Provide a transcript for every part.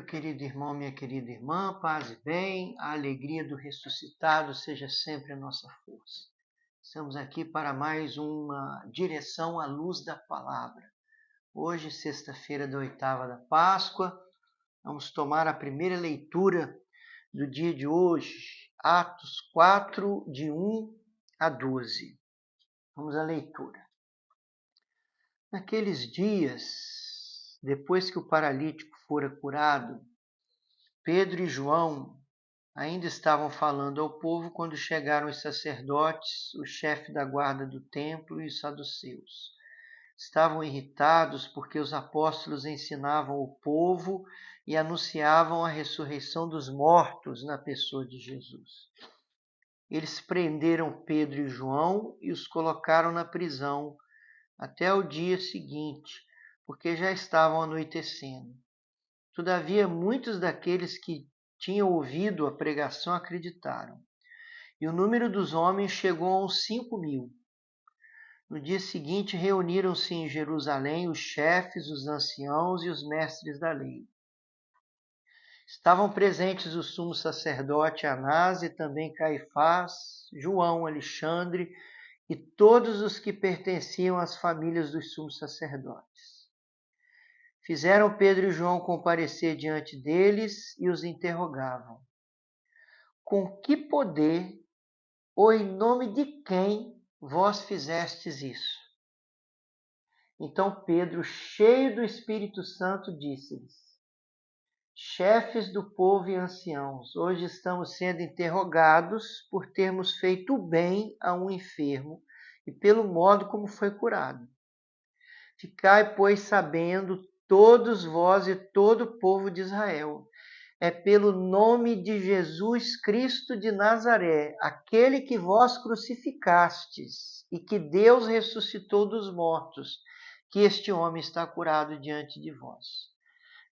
querido irmão, minha querida irmã, paz e bem, a alegria do ressuscitado seja sempre a nossa força. Estamos aqui para mais uma direção à luz da palavra. Hoje, sexta-feira da oitava da Páscoa, vamos tomar a primeira leitura do dia de hoje, Atos 4, de 1 a 12. Vamos à leitura. Naqueles dias, depois que o paralítico fora curado, Pedro e João ainda estavam falando ao povo quando chegaram os sacerdotes, o chefe da guarda do templo e os saduceus. Estavam irritados porque os apóstolos ensinavam o povo e anunciavam a ressurreição dos mortos na pessoa de Jesus. Eles prenderam Pedro e João e os colocaram na prisão até o dia seguinte, porque já estavam anoitecendo. Todavia, muitos daqueles que tinham ouvido a pregação acreditaram, e o número dos homens chegou a uns 5.000. No dia seguinte, reuniram-se em Jerusalém os chefes, os anciãos e os mestres da lei. Estavam presentes o sumo sacerdote Anás e também Caifás, João, Alexandre e todos os que pertenciam às famílias dos sumos sacerdotes. Fizeram Pedro e João comparecer diante deles e os interrogavam. Com que poder ou em nome de quem vós fizestes isso? Então Pedro, cheio do Espírito Santo, disse-lhes: chefes do povo e anciãos, hoje estamos sendo interrogados por termos feito o bem a um enfermo e pelo modo como foi curado. Ficai, pois, sabendo, todos vós e todo o povo de Israel, é pelo nome de Jesus Cristo de Nazaré, aquele que vós crucificastes e que Deus ressuscitou dos mortos, que este homem está curado diante de vós.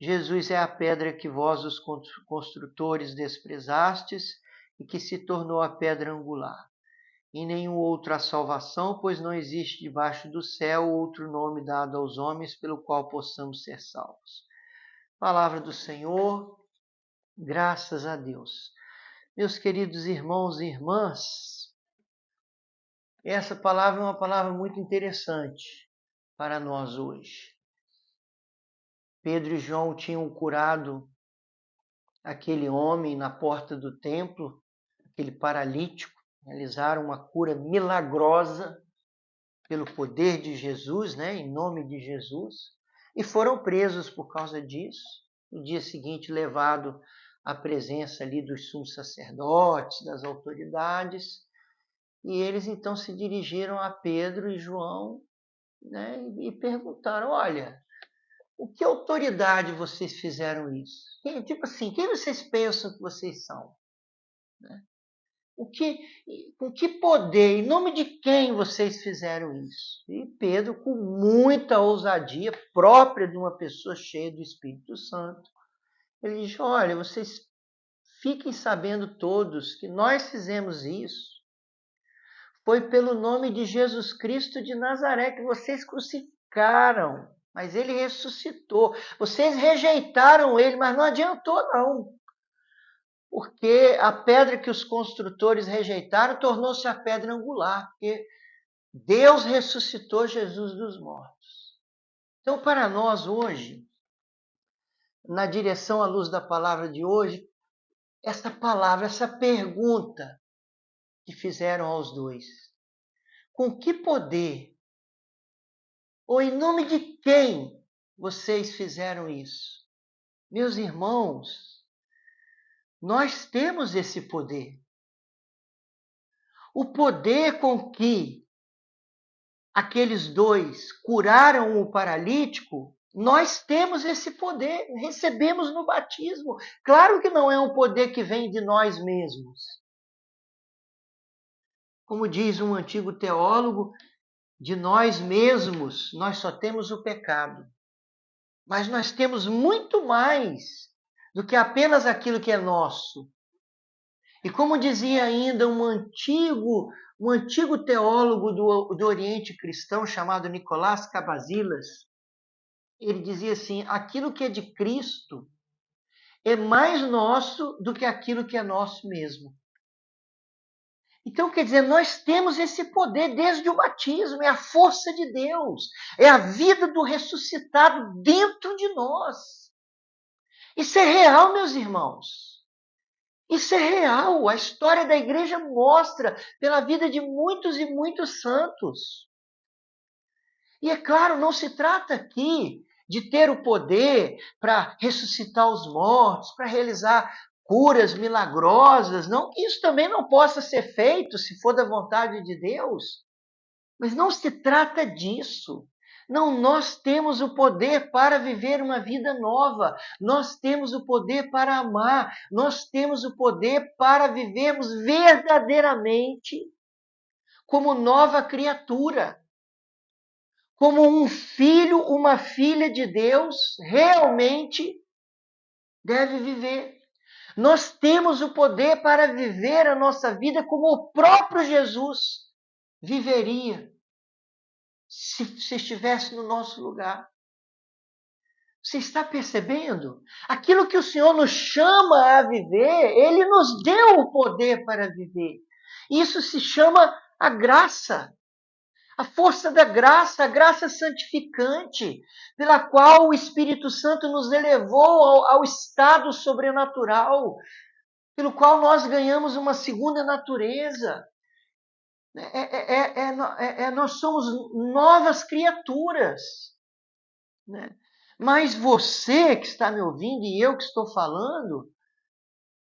Jesus é a pedra que vós, os construtores, desprezastes e que se tornou a pedra angular. Em nenhum outro há salvação, pois não existe debaixo do céu outro nome dado aos homens pelo qual possamos ser salvos. Palavra do Senhor, graças a Deus. Meus queridos irmãos e irmãs, essa palavra é uma palavra muito interessante para nós hoje. Pedro e João tinham curado aquele homem na porta do templo, aquele paralítico, realizaram uma cura milagrosa pelo poder de Jesus, em nome de Jesus, e foram presos por causa disso. No dia seguinte, levado à presença ali dos sumos sacerdotes, das autoridades, e eles então se dirigiram a Pedro e João, e perguntaram: olha, o que autoridade vocês fizeram isso? Tipo assim, quem vocês pensam que vocês são? Com que poder, em nome de quem vocês fizeram isso? E Pedro, com muita ousadia própria de uma pessoa cheia do Espírito Santo, ele diz: olha, vocês fiquem sabendo todos que nós fizemos isso. Foi pelo nome de Jesus Cristo de Nazaré que vocês crucificaram, mas ele ressuscitou. Vocês rejeitaram ele, mas não adiantou não. Porque a pedra que os construtores rejeitaram tornou-se a pedra angular, porque Deus ressuscitou Jesus dos mortos. Então, para nós hoje, na direção à luz da palavra de hoje, essa palavra, essa pergunta que fizeram aos dois: com que poder ou em nome de quem vocês fizeram isso? Meus irmãos, nós temos esse poder. O poder com que aqueles dois curaram o paralítico, nós temos esse poder, recebemos no batismo. Claro que não é um poder que vem de nós mesmos. Como diz um antigo teólogo, de nós mesmos nós só temos o pecado. Mas nós temos muito mais do que apenas aquilo que é nosso. E como dizia ainda um antigo teólogo do Oriente Cristão chamado Nicolás Cabasilas, ele dizia assim: aquilo que é de Cristo é mais nosso do que aquilo que é nosso mesmo. Então, quer dizer, nós temos esse poder desde o batismo, é a força de Deus, é a vida do ressuscitado dentro de nós. Isso é real, meus irmãos. Isso é real. A história da igreja mostra pela vida de muitos e muitos santos. E é claro, não se trata aqui de ter o poder para ressuscitar os mortos, para realizar curas milagrosas, não que isso também não possa ser feito se for da vontade de Deus, mas não se trata disso. Não, nós temos o poder para viver uma vida nova, nós temos o poder para amar, nós temos o poder para vivermos verdadeiramente como nova criatura, como um filho, uma filha de Deus realmente deve viver. Nós temos o poder para viver a nossa vida como o próprio Jesus viveria se estivesse no nosso lugar. Você está percebendo? Aquilo que o Senhor nos chama a viver, Ele nos deu o poder para viver. Isso se chama a graça. A força da graça, a graça santificante, pela qual o Espírito Santo nos elevou ao estado sobrenatural, pelo qual nós ganhamos uma segunda natureza. Nós somos novas criaturas. Né? Mas você que está me ouvindo e eu que estou falando,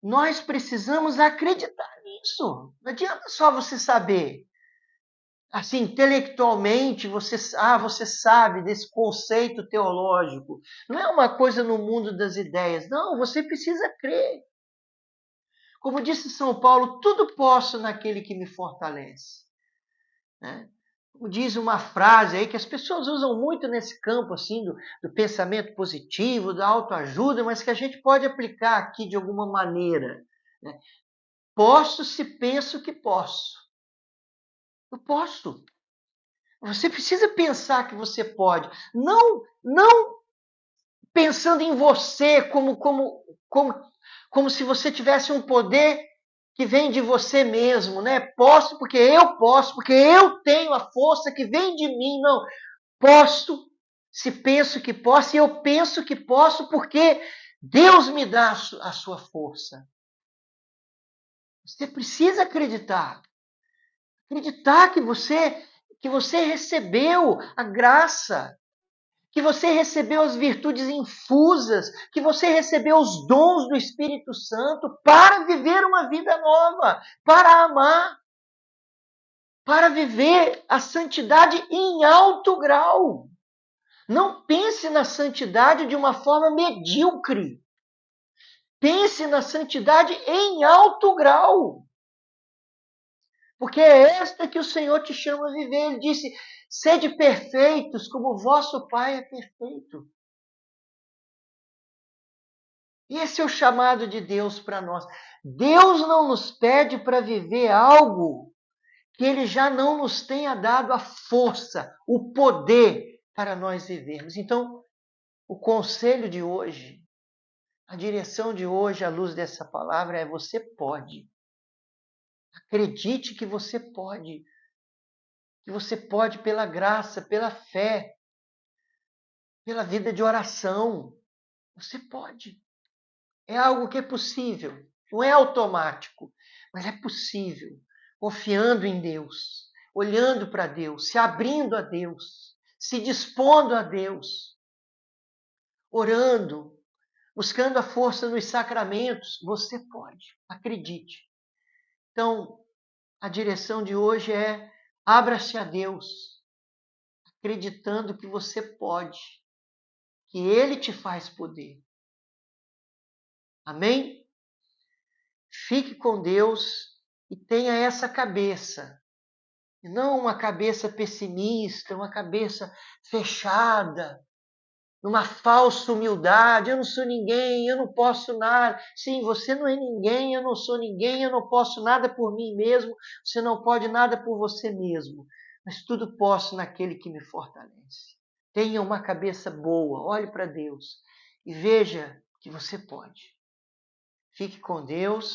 nós precisamos acreditar nisso. Não adianta só você saber. Assim, intelectualmente, você sabe desse conceito teológico. Não é uma coisa no mundo das ideias. Não, você precisa crer. Como disse São Paulo, tudo posso naquele que me fortalece. Né? Como diz uma frase aí que as pessoas usam muito nesse campo assim do pensamento positivo, da autoajuda, mas que a gente pode aplicar aqui de alguma maneira. Né? Posso se penso que posso. Eu posso. Você precisa pensar que você pode. Não pensando em você como se você tivesse um poder que vem de você mesmo, né? Posso porque eu tenho a força que vem de mim. Não, posso se penso que posso, e eu penso que posso porque Deus me dá a sua força. Você precisa acreditar. Acreditar que você recebeu a graça, que você recebeu as virtudes infusas, que você recebeu os dons do Espírito Santo para viver uma vida nova, para amar, para viver a santidade em alto grau. Não pense na santidade de uma forma medíocre. Pense na santidade em alto grau. Porque é esta que o Senhor te chama a viver. Ele disse, sede perfeitos como o vosso Pai é perfeito. Esse é o chamado de Deus para nós. Deus não nos pede para viver algo que Ele já não nos tenha dado a força, o poder para nós vivermos. Então, o conselho de hoje, a direção de hoje, à luz dessa palavra, é você pode. Acredite que você pode. Que você pode pela graça, pela fé, pela vida de oração. Você pode. É algo que é possível. Não é automático, mas é possível. Confiando em Deus, olhando para Deus, se abrindo a Deus, se dispondo a Deus, orando, buscando a força nos sacramentos. Você pode. Acredite. Então, a direção de hoje é abra-se a Deus, acreditando que você pode, que Ele te faz poder. Amém? Fique com Deus e tenha essa cabeça. E não uma cabeça pessimista, uma cabeça fechada, numa falsa humildade. Eu não sou ninguém, eu não posso nada. Sim, você não é ninguém, eu não sou ninguém, eu não posso nada por mim mesmo, você não pode nada por você mesmo. Mas tudo posso naquele que me fortalece. Tenha uma cabeça boa, olhe para Deus e veja que você pode. Fique com Deus.